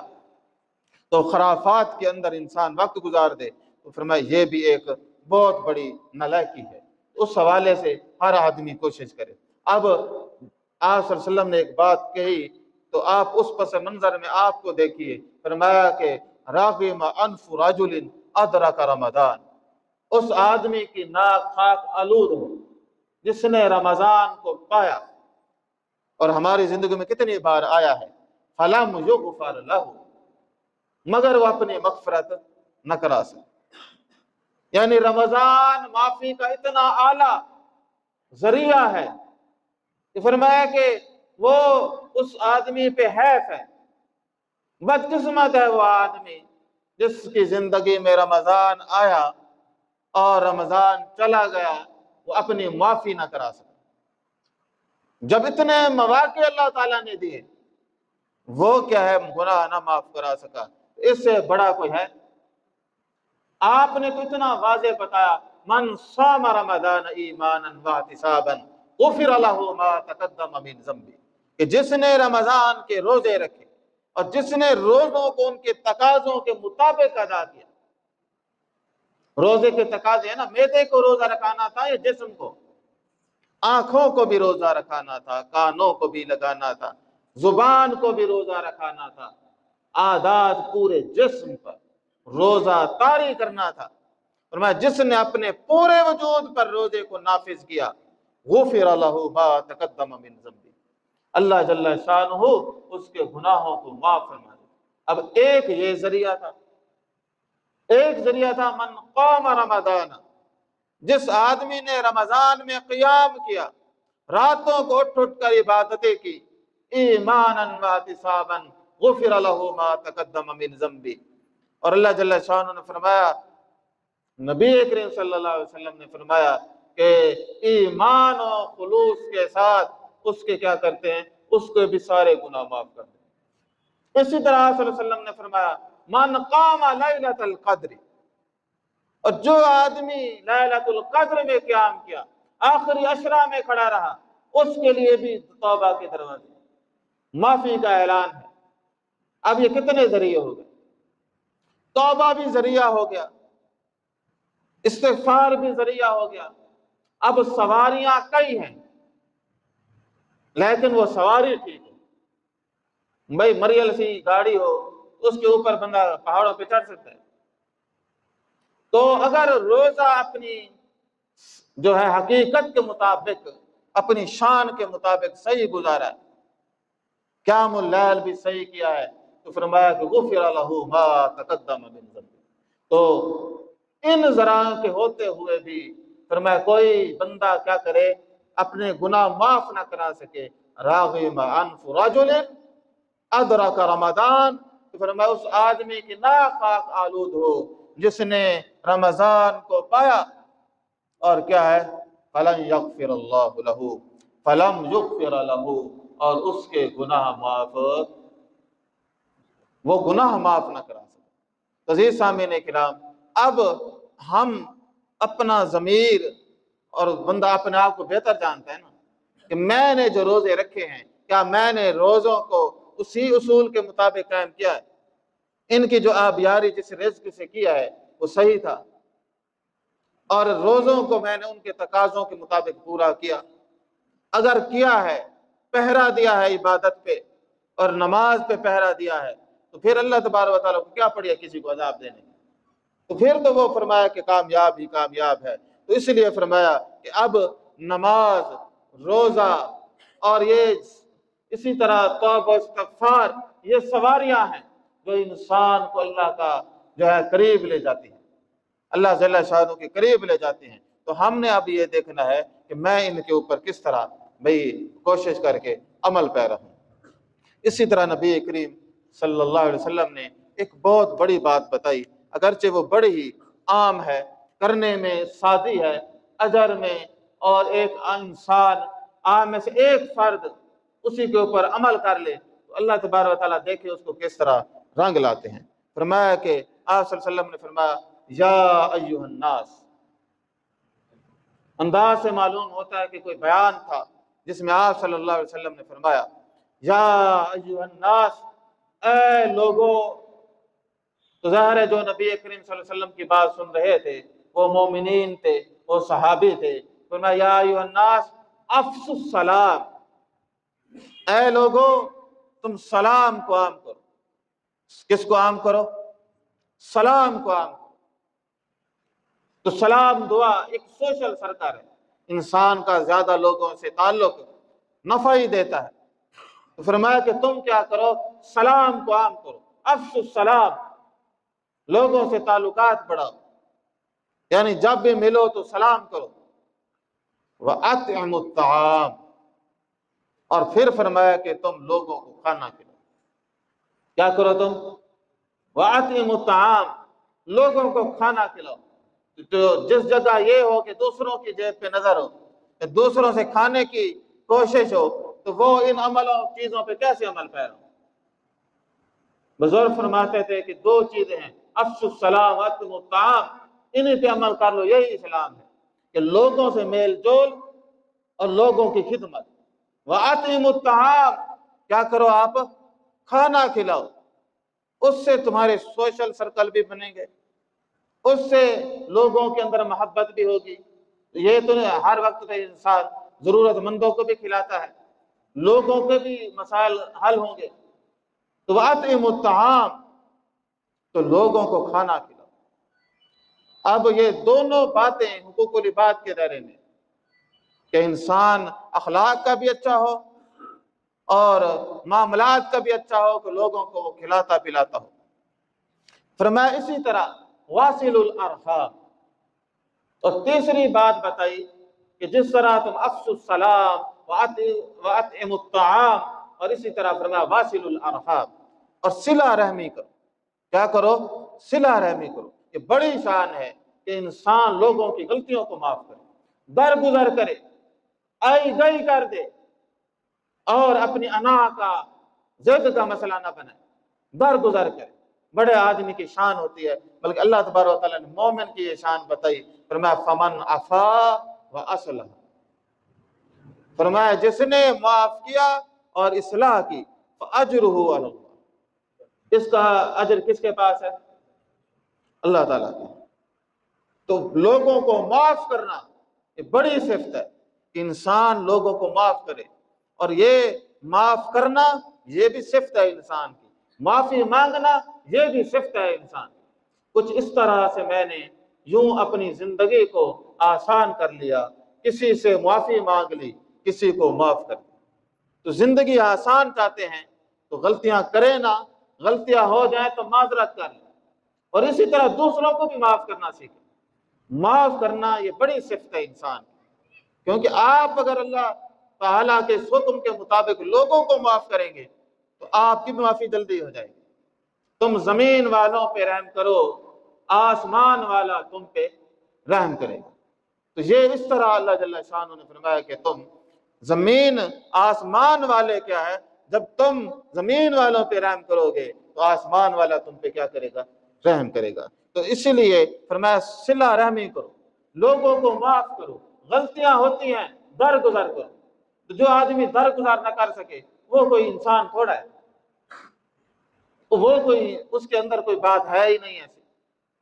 [SPEAKER 1] تو خرافات کے اندر انسان وقت گزار دے، تو فرمایا یہ بھی ایک بہت بڑی نالائکی ہے۔ اس حوالے سے ہر آدمی کوشش کرے۔ اب آپ صلی اللہ علیہ وسلم نے ایک بات کہی تو آپ اس پس منظر میں آپ کو دیکھیے، فرمایا کہ راغم انف رجل ادرک رمضان، اس آدمی کی ناک خاک آلود ہو جس نے رمضان کو پایا، اور ہماری زندگی میں کتنی بار آیا ہے، فلم یغفر لہ، مگر وہ اپنی مغفرت نہ کرا سکے۔ یعنی رمضان معافی کا اتنا اعلیٰ ذریعہ ہے کہ فرمایا کہ وہ اس آدمی پہ حیف ہے، بدقسمت ہے وہ آدمی جس کی زندگی میں رمضان آیا اور رمضان چلا گیا، وہ اپنی معافی نہ کرا سکا۔ جب اتنے مواقع اللہ تعالیٰ نے دیے، وہ کیا ہے گناہ نہ معاف کرا سکا، اس سے بڑا کوئی ہے؟ آپ نے تو اتنا واضح بتایا، من صام رمضان ایمانا واحتسابا غفر لہ ما تقدم من ذنبہ، کہ جس نے رمضان کے روزے رکھے اور جس نے روزوں کو ان کے تقاضوں کے مطابق ادا کیا۔ روزے کے تقاضے ہیں نا، معدے کو روزہ رکھانا تھا یا جسم کو؟ آنکھوں کو بھی روزہ رکھانا تھا، کانوں کو بھی لگانا تھا، زبان کو بھی روزہ رکھانا تھا، عادات پورے جسم پر روزہ طاری کرنا تھا۔ فرمایا جس نے اپنے پورے وجود پر روزے کو نافذ کیا، غفر لہ ما تقدم من ذنبہ، اللہ جل شانہ اس کے گناہوں کو معاف فرما دے۔ اب ایک یہ ذریعہ تھا، ایک ذریعہ تھا من قام رمضان، جس آدمی نے رمضان میں قیام کیا، راتوں کو اٹھ اٹھ کر عبادتیں کی، ایمانا واحتسابا غفر لہ ما تقدم من ذنبہ، اور اللہ جل شانہ نے فرمایا، نبی کریم صلی اللہ علیہ وسلم نے فرمایا کہ ایمان و خلوص کے ساتھ اس کے کیا کرتے ہیں، اس کے بھی سارے گناہ معاف کرتے ہیں۔ اسی طرح صلی اللہ علیہ وسلم نے فرمایا من قام لیلۃ القدر، اور جو آدمی لیلۃ القدر میں قیام کیا، آخری عشرہ میں کھڑا رہا، اس کے لیے بھی توبہ کے دروازے، معافی کا اعلان ہے۔ اب یہ کتنے ذریعے ہو گئے؟ توبہ بھی ذریعہ ہو گیا، استغفار بھی ذریعہ ہو گیا۔ اب سواریاں کئی ہیں، لیکن وہ سواری ٹھیک ہے۔ بھائی مریل سی گاڑی ہو، اس کے اوپر بندہ پہاڑوں پہ چڑھ سکتا ہے۔ تو اگر روزہ اپنی جو ہے حقیقت کے مطابق، اپنی شان کے مطابق صحیح گزارا ہے، قیام اللیل بھی صحیح کیا ہے، تو فرمایا کہ غفر لہ ما تقدم من ذنبہ۔ تو ان ذرائع کے ہوتے ہوئے بھی فرمایا کوئی بندہ کیا کرے، اپنے گناہ معاف نہ کرا سکے۔ راغم انف رجل ادرک رمضان، تو فرمایا اس آدمی کی ناک پاک آلود ہو جس نے رمضان کو پایا اور کیا ہے، فلن یغفر اللہ لہ، فلم یغفر لہ، اور اس کے گناہ معاف، وہ گناہ معاف نہ کرا سکے۔ عزیز سامعین کرام، اب ہم اپنا ضمیر، اور بندہ اپنے آپ کو بہتر جانتا ہے نا، کہ میں نے جو روزے رکھے ہیں، کیا میں نے روزوں کو اسی اصول کے مطابق قائم کیا ہے؟ ان کی جو آبیاری جس رزق سے کیا ہے وہ صحیح تھا، اور روزوں کو میں نے ان کے تقاضوں کے مطابق پورا کیا؟ اگر کیا ہے، پہرا دیا ہے عبادت پہ اور نماز پہ پہرا دیا ہے، تو پھر اللہ تبارک و تعالیٰ کو کیا پڑے کسی کو عذاب دینے؟ تو پھر تو وہ فرمایا کہ کامیاب ہی کامیاب ہے۔ تو اس لیے فرمایا کہ اب نماز، روزہ اور یہ اسی طرح توبہ و استغفار، یہ سواریاں ہیں جو انسان کو اللہ کا جو ہے قریب لے جاتی ہیں، اللہ جل شانہ کے قریب لے جاتے ہیں۔ تو ہم نے اب یہ دیکھنا ہے کہ میں ان کے اوپر کس طرح بھئی کوشش کر کے عمل پیرا ہوں۔ اسی طرح نبی کریم صلی اللہ علیہ وسلم نے ایک بہت بڑی بات بتائی، اگرچہ وہ بڑی ہی عام ہے، کرنے میں سادی ہے، اجر میں، اور ایک انسان عام میں سے ایک فرد اسی کے اوپر عمل کر لے تو اللہ تبارک و تعالیٰ دیکھے اس کو کس طرح رنگ لاتے ہیں۔ فرمایا کہ آپ صلی اللہ علیہ وسلم نے فرمایا یا ایھا الناس، انداز سے معلوم ہوتا ہے کہ کوئی بیان تھا جس میں آپ صلی اللہ علیہ وسلم نے فرمایا یا ایھا الناس، اے لوگو۔ تو ظاہر ہے جو نبی کریم صلی اللہ علیہ وسلم کی بات سن رہے تھے وہ مومنین تھے، وہ صحابی تھے۔ فرمایا یا ایھا الناس افشوا السلام، اے لوگو تم سلام کو عام کرو۔ کس کو عام کرو؟ سلام کو عام کرو۔ تو سلام دعا ایک سوشل سرکل ہے، انسان کا زیادہ لوگوں سے تعلق نفع ہی دیتا ہے۔ تو فرمایا کہ تم کیا کرو، سلام کو عام کرو، افشوا السلام، لوگوں سے تعلقات بڑھاؤ، یعنی جب بھی ملو تو سلام کرو۔ وَأَطْعِمُوا الطَّعَامَ، اور پھر فرمایا کہ تم لوگوں کو کھانا کھلاؤ۔ کیا کرو تم؟ وَأَطْعِمُوا الطَّعَامَ، لوگوں کو کھانا کھلاؤ۔ تو جس جگہ یہ ہو کہ دوسروں کی جیب پہ نظر ہو، کہ دوسروں سے کھانے کی کوشش ہو، تو وہ ان عملوں چیزوں پہ کیسے عمل پیرا ہو؟ بزرگ فرماتے تھے کہ دو چیزیں ہیں، افشوا السلام وَأَطْعِمُوا الطَّعَامَ، انہیں پہ عمل کر لو، یہی اسلام ہے کہ لوگوں سے میل جول اور لوگوں کی خدمت۔ وَأَطْعِمُوا الطَّعَامَ، کیا کرو آپ؟ کھانا کھلاؤ۔ اس سے تمہارے سوشل سرکل بھی بنیں گے، اس سے لوگوں کے اندر محبت بھی ہوگی۔ یہ تو ہر وقت پہ انسان ضرورت مندوں کو بھی کھلاتا ہے، لوگوں کے بھی مسائل حل ہوں گے۔ تو وَأَطْعِمُوا الطَّعَامَ، تو لوگوں کو کھانا کھلاؤ۔ اب یہ دونوں باتیں حقوق العباد کے دائرے میں، کہ انسان اخلاق کا بھی اچھا ہو اور معاملات کا بھی اچھا ہو، کہ لوگوں کو وہ کھلاتا پلاتا ہو۔ فرمایا اسی طرح واصل الارحام، اور تیسری بات بتائی کہ جس طرح تم افشوا السلام وَأَطْعِمُوا الطَّعَامَ، اور اسی طرح فرمایا واصل الارحام، اور صلہ رحمی کرو۔ کیا کرو؟ صلہ رحمی کرو۔ یہ بڑی شان ہے کہ انسان لوگوں کی غلطیوں کو معاف کرے، درگزر کرے، آئی گئی کر دے، اور اپنی انا کا ضد کا مسئلہ نہ بنائے، درگزر کرے۔ بڑے آدمی کی شان ہوتی ہے، بلکہ اللہ تبارک و تعالیٰ نے مومن کی یہ شان بتائی، فرمایا فمن عفا و اصلح، فرمایا جس نے معاف کیا اور اصلاح کی، فاجرہ علی اللہ، اس کا اجر کس کے پاس ہے؟ اللہ تعالیٰ کا۔ تو لوگوں کو معاف کرنا یہ بڑی صفت ہے کہ انسان لوگوں کو معاف کرے، اور یہ معاف کرنا یہ بھی صفت ہے انسان کی، معافی مانگنا یہ بھی صفت ہے انسان کی۔ کچھ اس طرح سے میں نے یوں اپنی زندگی کو آسان کر لیا، کسی سے معافی مانگ لی، کسی کو معاف کر دیا۔ تو زندگی آسان چاہتے ہیں تو غلطیاں کریں نا، غلطیاں ہو جائیں تو معذرت کر لیں، اور اسی طرح دوسروں کو بھی معاف کرنا سیکھیں۔ معاف کرنا یہ بڑی صفت ہے انسان کی، کیونکہ آپ اگر اللہ تعالیٰ کے حکم کے مطابق لوگوں کو معاف کریں گے تو آپ کی بھی معافی جلدی ہو جائے گی۔ تم زمین والوں پہ رحم کرو، آسمان والا تم پہ رحم کرے گا۔ تو یہ اس طرح اللہ جل شانہ نے فرمایا کہ تم زمین آسمان والے کیا ہے، جب تم زمین والوں پہ رحم کرو گے تو آسمان والا تم پہ کیا کرے گا؟ رحم کرے گا۔ تو اسی لیے فرمایا صلہ رحمی کرو، لوگوں کو معاف کرو، غلطیاں ہوتی ہیں درگزر کرو۔ تو جو آدمی درگزر نہ کر سکے وہ کوئی انسان تھوڑا ہے، وہ کوئی اس کے اندر کوئی بات ہے ہی نہیں ایسی۔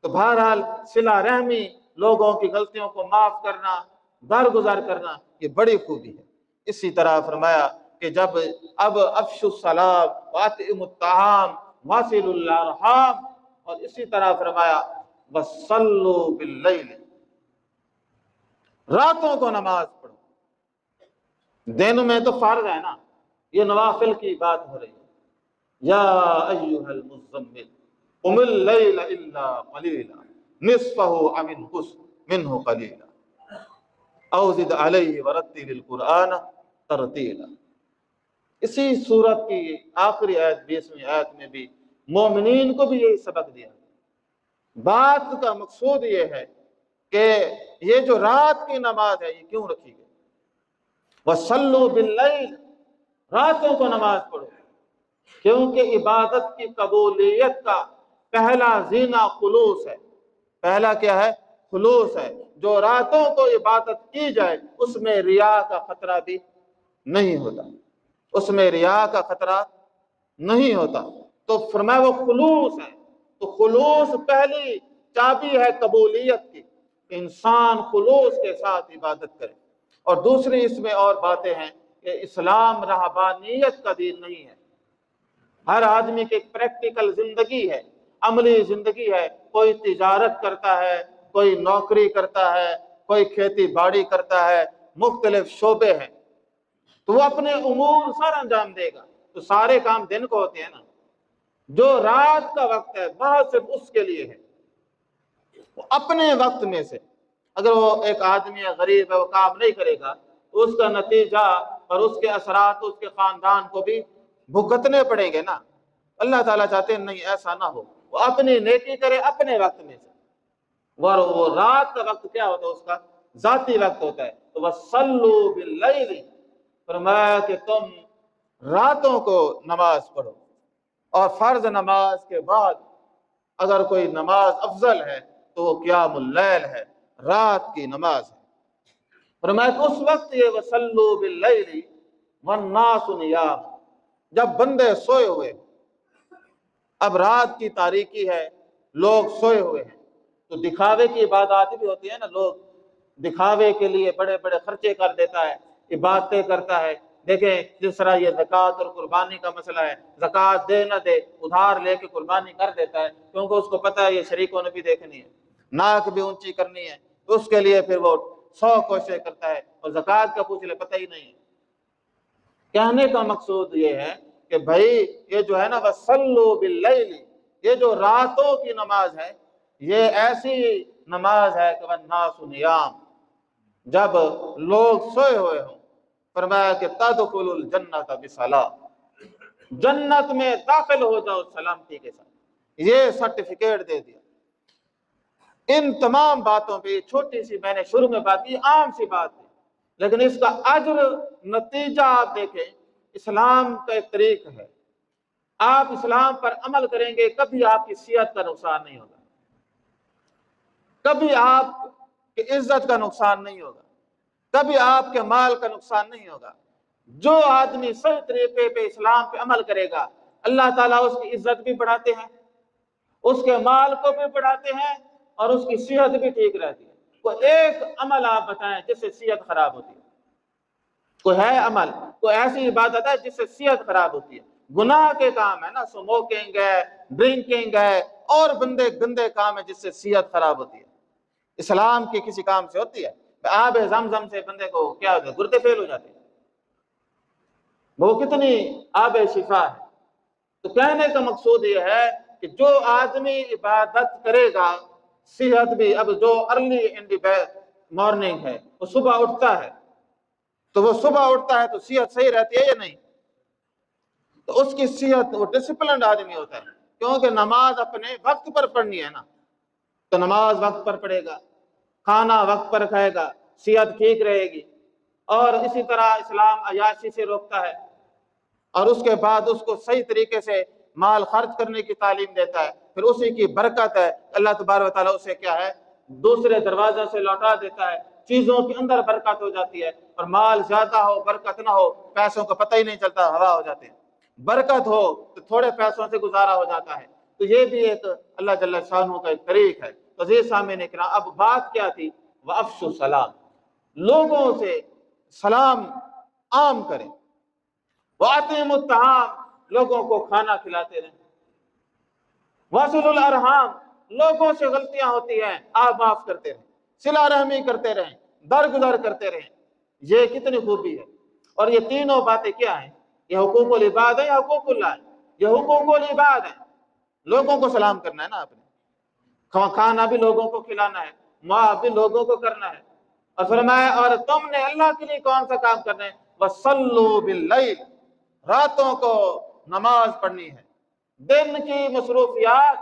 [SPEAKER 1] تو بہرحال صلہ رحمی، لوگوں کی غلطیوں کو معاف کرنا، درگزر کرنا یہ بڑی خوبی ہے۔ اسی طرح فرمایا کہ جب اب افشوا السلام واطعموا الطعام واصلوا الارحام، اور اسی طرح فرمایا وصلوا باللیل، راتوں کو نماز پڑھو۔ دنوں میں تو فرض ہے نا، یہ نوافل کی بات ہو رہی ہے۔ یا ایھا المزمل قم اللیل الا قلیلا نصفہ او انقص منہ قلیلا او زد علیہ ورتل القرآن ترتیلا۔ اسی سورت کی آخری آیت 20ویں آیت میں بھی مومنین کو بھی یہی سبق دیا۔ بات کا مقصود یہ ہے کہ یہ جو رات کی نماز ہے یہ کیوں رکھی گئی؟ وَصَلُّوا بِاللَّيْلِ، راتوں کو نماز پڑھو، کیونکہ عبادت کی قبولیت کا پہلا زینہ خلوص ہے۔ پہلا کیا ہے؟ خلوص ہے۔ جو راتوں کو عبادت کی جائے اس میں ریا کا خطرہ بھی نہیں ہوتا، اس میں ریا کا خطرہ نہیں ہوتا۔ تو فرمایا وہ خلوص ہے۔ تو خلوص پہلی چابی ہے قبولیت کی، انسان خلوص کے ساتھ عبادت کرے۔ اور دوسری اس میں اور باتیں ہیں کہ اسلام رہبانیت کا دین نہیں ہے۔ ہر آدمی کی ایک پریکٹیکل زندگی ہے، عملی زندگی ہے۔ کوئی تجارت کرتا ہے، کوئی نوکری کرتا ہے، کوئی کھیتی باڑی کرتا ہے، مختلف شعبے ہیں، تو وہ اپنے امور سر انجام دے گا۔ تو سارے کام دن کو ہوتے ہیں نا، جو رات کا وقت ہے بہت صرف اس کے لیے ہے۔ وہ اپنے وقت میں سے اگر وہ ایک آدمی ہے، غریب ہے، وہ کام نہیں کرے گا تو اس کا نتیجہ اور اس کے اثرات اس کے خاندان کو بھی بھگتنے پڑیں گے نا۔ اللہ تعالیٰ چاہتے ہیں نہیں ایسا نہ ہو، وہ اپنی نیکی کرے اپنے وقت میں سے۔ اور وہ رات کا وقت کیا ہوتا ہے؟ اس کا ذاتی وقت ہوتا ہے۔ تو وَصَلُّوا بِاللَّيْلِ، فرمایا کہ تم راتوں کو نماز پڑھو، اور فرض نماز کے بعد اگر کوئی نماز افضل ہے تو وہ قیام اللیل ہے، رات کی نماز ہے۔ فرمایا کہ اس وقت یہ وَصَلُّوا بِاللَّيْلِ وَالنَّاسُ نِيَامٌ، جب بندے سوئے ہوئے، اب رات کی تاریکی ہے، لوگ سوئے ہوئے ہیں، تو دکھاوے کی عبادات بھی ہوتی ہیں نا۔ لوگ دکھاوے کے لیے بڑے بڑے خرچے کر دیتا ہے، عبادتیں کرتا ہے۔ دیکھیں جس طرح یہ زکوٰۃ اور قربانی کا مسئلہ ہے، زکوٰۃ دے نہ دے ادھار لے کے قربانی کر دیتا ہے، کیونکہ اس کو پتہ ہے یہ شریکوں نے بھی دیکھنی ہے، ناک بھی اونچی کرنی ہے، تو اس کے لیے پھر وہ 100 کوششیں کرتا ہے، اور زکوٰۃ کا پوچھ لے پتہ ہی نہیں ہے۔ کہنے کا مقصود یہ ہے کہ بھائی یہ جو ہے نا وَصَلُّوا بِاللَّيْلِ، یہ جو راتوں کی نماز ہے یہ ایسی نماز ہے کہ وَالنَّاسُ نِيَامٌ، جب لوگ سوئے ہوئے ہوں۔ فرمایا کہ تَدْخُلُوا الْجَنَّةَ بِسَلَامٍ، جنت میں داخل ہو جاؤ سلامتی کے ساتھ۔ یہ سرٹیفکیٹ دے دیا۔ ان تمام باتوں پہ چھوٹی سی میں نے شروع میں بات کی، عام سی بات ہے، لیکن اس کا اجر نتیجہ آپ دیکھیں۔ اسلام کا ایک طریق ہے، آپ اسلام پر عمل کریں گے کبھی آپ کی صحت کا نقصان نہیں ہوگا، کبھی آپ کی عزت کا نقصان نہیں ہوگا، کبھی آپ کے مال کا نقصان نہیں ہوگا۔ جو آدمی صحیح طریقے پہ اسلام پہ عمل کرے گا، اللہ تعالیٰ اس کی عزت بھی بڑھاتے ہیں، اس کے مال کو بھی بڑھاتے ہیں، اور اس کی صحت بھی ٹھیک رہتی ہے۔ کوئی ایک عمل آپ بتائیں جس سے صحت خراب ہوتی ہے؟ کوئی ہے عمل، کوئی ایسی عبادت ہے جس سے صحت خراب ہوتی ہے؟ گناہ کے کام ہے نا، سموکنگ ہے، ڈرنکنگ ہے، اور گندے کام ہے جس سے صحت خراب ہوتی ہے۔ اسلام کی کسی کام سے ہوتی ہے؟ آب زمزم سے بندے کو کیا ہوتا ہے؟ گردے فیل ہو جاتے ہیں۔ وہ کتنی آب شفا ہے۔ تو کہنے کا مقصود یہ ہے کہ جو آدمی عبادت کرے گا، صحت بھی، اب جو ارلی ان دی مارننگ ہے، وہ صبح اٹھتا ہے، تو وہ صبح اٹھتا ہے تو صحت صحیح رہتی ہے یا نہیں؟ تو اس کی صحت، وہ ڈسپلنڈ آدمی ہوتا ہے، کیونکہ نماز اپنے وقت پر پڑھنی ہے نا، تو نماز وقت پر پڑھے گا، کھانا وقت پر کھائے گا، صحت ٹھیک رہے گی۔ اور اسی طرح اسلام عیاشی سے روکتا ہے، اور اس کے بعد اس کو صحیح طریقے سے مال خرچ کرنے کی تعلیم دیتا ہے، پھر اسی کی برکت ہے، اللہ تبارک و تعالیٰ اسے کیا ہے، دوسرے دروازے سے لوٹا دیتا ہے، چیزوں کے اندر برکت ہو جاتی ہے۔ اور مال زیادہ ہو، برکت نہ ہو، پیسوں کا پتہ ہی نہیں چلتا، ہوا ہو جاتے ہیں۔ برکت ہو تو تھوڑے پیسوں سے گزارا ہو جاتا ہے۔ تو یہ بھی ایک اللہ جل شانہ کا ایک طریق ہے۔ تو عزیز سامعین کرام، اب بات کیا تھی؟ وَأَفْشُوا السَّلَامَ، لوگوں سے سلام عام کریں۔ وَأَطْعِمُوا الطَّعَامَ، لوگوں کو کھانا کھلاتے رہیں۔ وَصِلُوا الْأَرْحَامَ، لوگوں سے غلطیاں ہوتی ہیں، آپ معاف کرتے رہیں، صلہ رحمی کرتے رہیں، درگزر کرتے رہیں۔ یہ کتنی خوبی ہے۔ اور یہ تینوں باتیں کیا ہیں؟ یہ حقوق العباد ہے یا حقوق اللہ ہے؟ یہ حقوق العباد ہے۔ لوگوں کو سلام کرنا ہے نا آپ نے، کھانا بھی لوگوں کو کھلانا ہے، معاف بھی لوگوں کو کرنا ہے۔ اور فرمایا اور تم نے اللہ کے لیے کون سا کام کرنا ہے؟ وَصَلُّوا بِاللَّيْلِ، راتوں کو نماز پڑھنی ہے۔ دن کی مصروفیات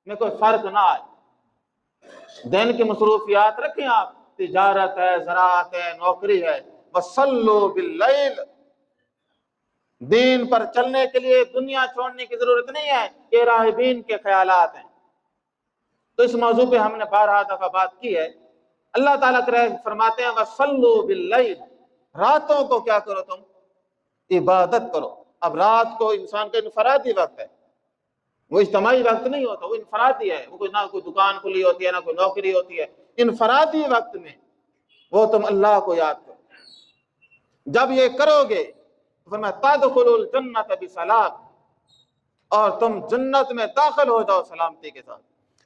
[SPEAKER 1] میں کوئی فرق نہ آئے، دن کی مصروفیات رکھیں آپ، تجارت ہے، زراعت ہے، نوکری ہے۔ وَصَلُّوا بِاللَّيْلِ، دین پر چلنے کے لیے دنیا چھوڑنے کی ضرورت نہیں ہے، یہ راہبین کے خیالات ہیں۔ تو اس موضوع پہ ہم نے 12 دفعہ بات کی ہے۔ اللہ تعالیٰ فرماتے ہیں وَصَلُّوا بِاللَّيْلِ، راتوں کو کیا کرو تم؟ عبادت کرو۔ اب رات کو انسان کا انفرادی وقت ہے، وہ اجتماعی وقت نہیں ہوتا، وہ انفرادی ہے۔ وہ نہ کوئی دکان کھلی ہوتی ہے، نہ کوئی نوکری ہوتی ہے۔ انفرادی وقت میں وہ تم اللہ کو یاد کرو۔ جب یہ کرو گے تو فرمایا تدخلوا الجنۃ بسلام، اور تم جنت میں داخل ہو جاؤ سلامتی کے ساتھ۔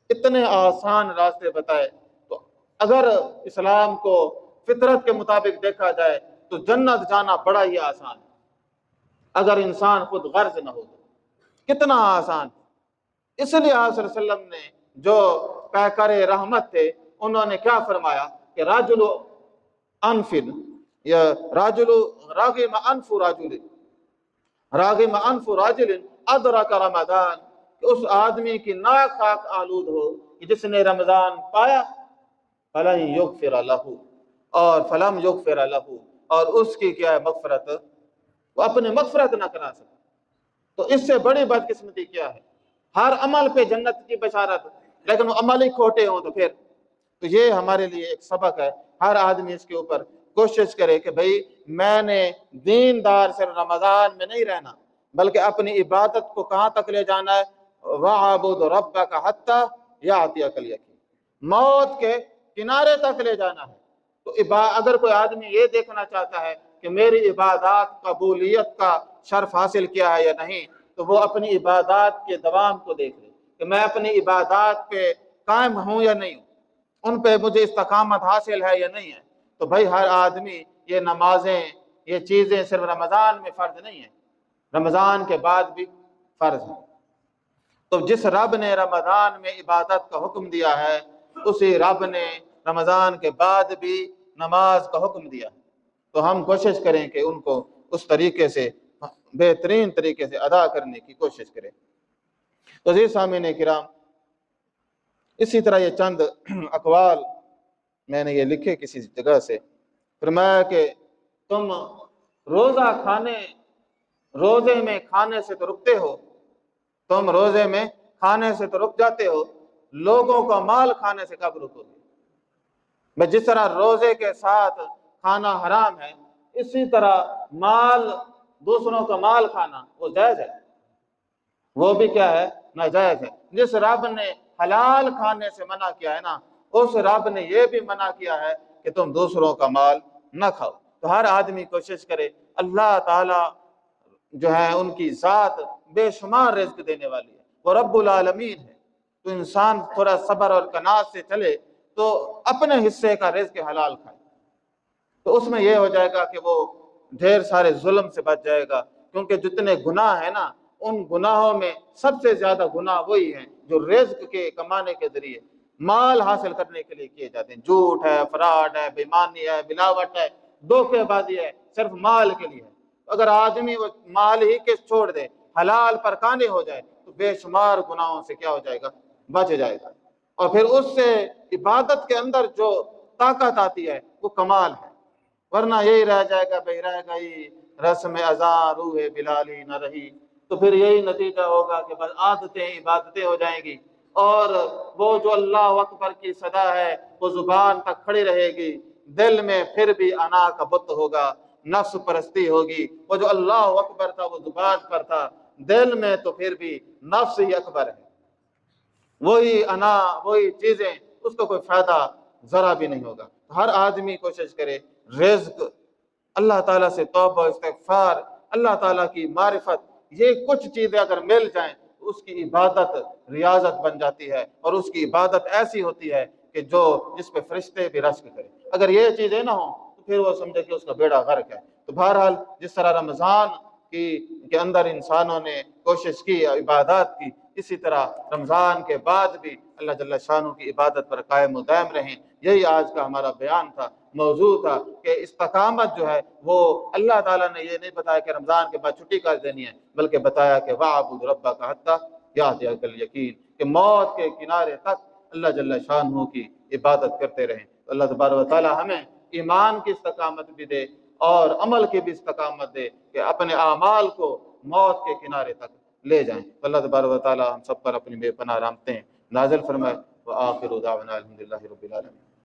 [SPEAKER 1] اتنے آسان راستے بتائے۔ تو اگر اسلام کو فطرت کے مطابق دیکھا جائے تو جنت جانا بڑا ہی آسان ہے، اگر انسان خود غرض نہ ہو تو کتنا آسان۔ اس لیے آپ صلی اللہ علیہ وسلم نے جو پیکر رحمت تھے، انہوں نے کیا فرمایا کہ راجل انفن یا راجل راغم انف راجل، راغم انف راجل ادرک رمضان، کہ اس آدمی کی ناک خاک آلود ہو کہ جس نے رمضان پایا، فلن یغفر لہ، اور فلم یغفر لہ، اور اس کی کیا ہے مغفرت، وہ اپنے مغفرت نہ کرا سکتا۔ تو اس سے بڑی بدقسمتی کیا ہے؟ ہر عمل پہ جنت کی بشارت، لیکن وہ عمل ہی کھوٹے ہوں تو پھر۔ تو یہ ہمارے لیے ایک سبق ہے، ہر آدمی اس کے اوپر کوشش کرے کہ بھئی میں نے دیندار صرف رمضان میں نہیں رہنا، بلکہ اپنی عبادت کو کہاں تک لے جانا ہے؟ وَاعْبُدْ رَبَّكَ حَتَّى يَأْتِيَكَ الْيَقِينُ، موت کے کنارے تک لے جانا ہے۔ تو اگر کوئی آدمی یہ دیکھنا چاہتا ہے کہ میری عبادات قبولیت کا شرف حاصل کیا ہے یا نہیں، تو وہ اپنی عبادات کے دوام کو دیکھ لے کہ میں اپنی عبادات پہ قائم ہوں یا نہیں ہوں، ان پہ مجھے استقامت حاصل ہے یا نہیں ہے۔ تو بھائی ہر آدمی یہ نمازیں، یہ چیزیں صرف رمضان میں فرض نہیں ہیں، رمضان کے بعد بھی فرض ہیں۔ تو جس رب نے رمضان میں عبادت کا حکم دیا ہے، اسی رب نے رمضان کے بعد بھی نماز کا حکم دیا ہے۔ تو ہم کوشش کریں کہ ان کو اس طریقے سے، بہترین طریقے سے ادا کرنے کی کوشش کریں۔ تو عزیز سامعین کرام، اسی طرح یہ چند اقوال میں نے یہ لکھے کسی جگہ سے، فرمایا کہ تم روزے میں کھانے سے تو رکتے ہو، تم روزے میں کھانے سے تو رک جاتے ہو، لوگوں کا مال کھانے سے کب رکو گے؟ میں جس طرح روزے کے ساتھ کھانا حرام ہے، اسی طرح دوسروں کا مال کھانا وہ جائز ہے، وہ بھی کیا ہے؟ ناجائز ہے۔ جس رب نے حلال کھانے سے منع کیا ہے نا، اس رب نے یہ بھی منع کیا ہے کہ تم دوسروں کا مال نہ کھاؤ۔ تو ہر آدمی کوشش کرے، اللہ تعالی جو ہے ان کی ذات بے شمار رزق دینے والی ہے، وہ رب العالمین ہے۔ تو انسان تھوڑا صبر اور کناعت سے چلے تو اپنے حصے کا رزق حلال کھائے، تو اس میں یہ ہو جائے گا کہ وہ ڈھیر سارے ظلم سے بچ جائے گا، کیونکہ جتنے گناہ ہیں نا، ان گناہوں میں سب سے زیادہ گناہ وہی ہیں جو رزق کے کمانے کے ذریعے مال حاصل کرنے کے لیے کیے جاتے ہیں۔ جھوٹ ہے، فراڈ ہے، بےایمانی ہے، ملاوٹ ہے، دھوکے بازی ہے، صرف مال کے لیے ہے۔ اگر آدمی وہ مال ہی کے چھوڑ دے، حلال پر قانع ہو جائے تو بے شمار گناہوں سے کیا ہو جائے گا؟ بچ جائے گا، اور پھر اس سے عبادت کے اندر جو طاقت آتی ہے وہ کمال ہے، ورنہ یہی رہ جائے گا، بھئی رہ گئی رسم اذاں روح بلالی نہ رہی، تو پھر یہی نتیجہ ہوگا کہ بس عبادتیں ہو جائیں گی، اور وہ جو اللہ اکبر کی صدا ہے وہ زبان تک کھڑی رہے گی، دل میں پھر بھی انا کا بت ہوگا، نفس پرستی ہوگی۔ وہ جو اللہ اکبر تھا وہ زبان پر تھا، دل میں تو پھر بھی نفس ہی اکبر ہے، وہی انا، وہی چیزیں، اس کو کوئی فائدہ ذرا بھی نہیں ہوگا۔ ہر آدمی کوشش کرے رزق، اللہ تعالیٰ سے توبہ استغفار، اللہ تعالیٰ کی معرفت، یہ کچھ چیزیں اگر مل جائیں تو اس کی عبادت ریاضت بن جاتی ہے، اور اس کی عبادت ایسی ہوتی ہے کہ جس پہ فرشتے بھی رشک کریں۔ اگر یہ چیزیں نہ ہوں تو پھر وہ سمجھے کہ اس کا بیڑا غرق ہے۔ تو بہرحال جس طرح رمضان کے اندر انسانوں نے کوشش کی، عبادات کی، اسی طرح رمضان کے بعد بھی اللہ جل شانہ کی عبادت پر قائم و دائم رہیں۔ یہی آج کا ہمارا بیان تھا، موضوع تھا کہ استقامت جو ہے وہ اللہ تعالیٰ نے یہ نہیں بتایا کہ رمضان کے بعد چھٹی کر دینی ہے، بلکہ بتایا کہ وَاعْبُدْ رَبَّكَ حَتَّىٰ يَأْتِيَكَ الْيَقِينُ، کہ موت کے کنارے تک اللہ جل شانہ کی عبادت کرتے رہیں۔ تو اللہ تبارک و تعالیٰ ہمیں ایمان کی استقامت بھی دے اور عمل کی بھی استقامت دے، کہ اپنے اعمال کو موت کے کنارے تک لے جائیں۔ تو اللہ تبارک و تعالیٰ ہم سب پر اپنی بے پناہ رحمتیں نازل فرمائے۔ وآخر دعوانا الحمدللہ رب العالمین۔